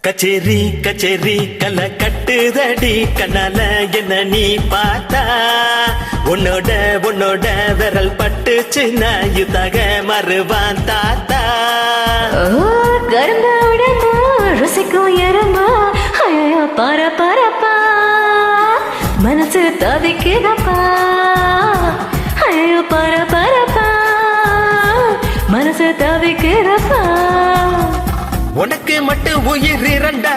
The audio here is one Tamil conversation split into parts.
கச்சேரி கச்சேரி கல கட்டுதடி கண்ணால என்ன நீ பார்த்தா உன்னோட உன்னோட விரல் பட்டுச்சுன்னா யுத்தாக மறுவான் தாத்தா. கரும்பு உடம்பு ருசிக்கும் எறும்பு ஐயோ பர பரப்பா மனசு தவிக்குதப்பா ஐயோ பர பரப்பா மனசு தவிக்குதப்பா. உனக்கு மட்டும் உயிர் இரண்டா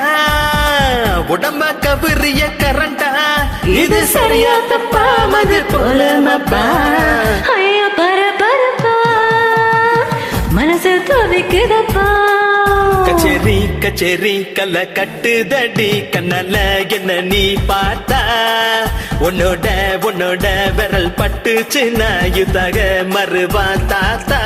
உடம்ப கபரிய கரண்டா இது சரியா தப்பா மது போலமப்பா ஐயோ பர பரப்பா மனசு தவிக்குதப்பா. கச்சேரி கச்சேரி கல்ல கட்டுதடி கண்ணால என்ன நீ பார்த்தா உன்னோட உன்னோட விரல் பட்டுச்சுன்னா யுத்தாக மறுவான் தாத்தா.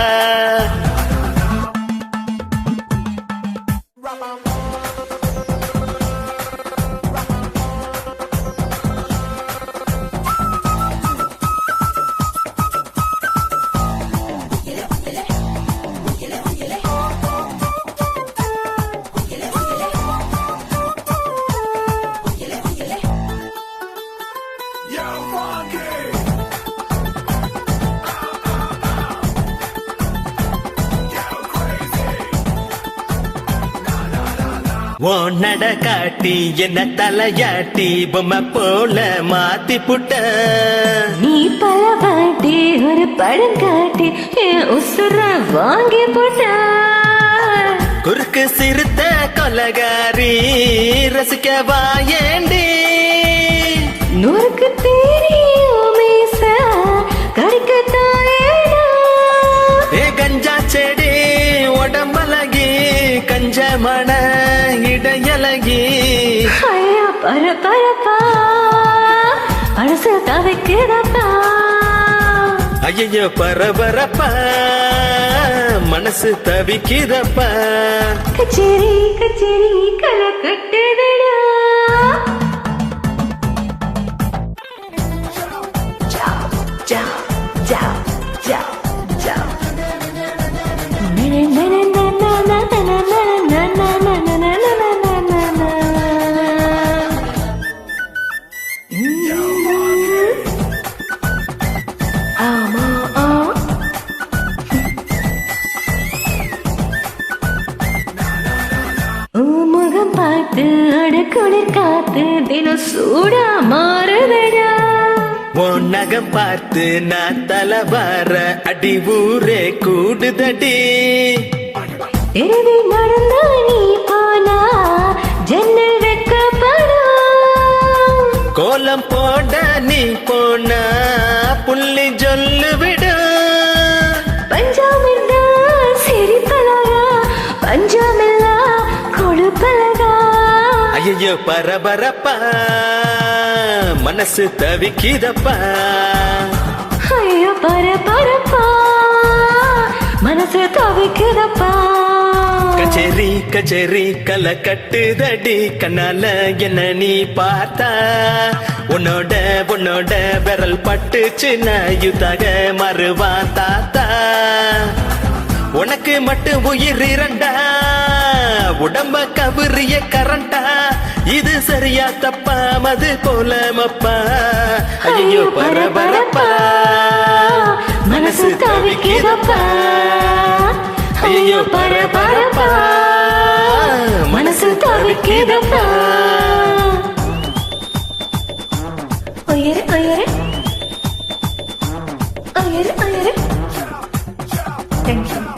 உன் நட காட்டி என்ன தலையாட்டி பொம்மை போல மாத்தி புட்ட நீ பல வாட்டி ஒரு படம் காட்டி என் உசுர வாங்கி போட்ட குறுக்கு சிறுத்த கொலகாரி ரசிக்க வாயேண்டி நூறுக்கு தெரியும் மீச கடிக்க தாயேடா. ஏ கஞ்சா செடி உடம்பலகி கஞ்சமண இடையலகி ஐயா பர பரப்பா மனசு தவிக்குதப்பா ஐயோ பரபரப்பா மனசு தவிக்குதப்பா. கச்சேரி கச்சேரி கல கட்டுதடா ஜா ஜா ஜா ஜா முகம் பார்த்து அடக்குளிர் காத்து தினம் சூடா மாறுதடா. உன் நகம் பார்த்து நான் தலவார அடி ஊரே கூடுதடி. எருவி நடந்தா நீ போனா ஜன்னல் வைக்கப்படும். கோலம் போட நீ போனா புள்ளி சொல்லு விடு. பஞ்சாமில்லா சிரிப்பலகா பஞ்சாமில்லா கொடுப்பலகா. ஐயோ பரபரப்பா மனசு தவிக்குதப்பா. ஐயோ பர பரப்பா மனசு தவிக்குதப்பா. கச்சேரி கச்சேரி கல கட்டுதடி கண்ணால என்ன நீ பார்த்தா உன்னோட உன்னோட விரல் பட்டுச்சுன்னா யுத்தாக மறுவான் தாத்தா. உனக்கு மட்டும் உயிர் இரண்டா உடம்ப கபரிய கரண்டா இது சரியா தப்பா மது போலமப்பா ஐயோ பரபரப்பா மனசு தவிக்குதப்பா. ஐயோ பரபரப்பா மனசு தவிக்குதப்பா. ஐயரே ஐயரே ஐயரே ஐயரே. Thank you.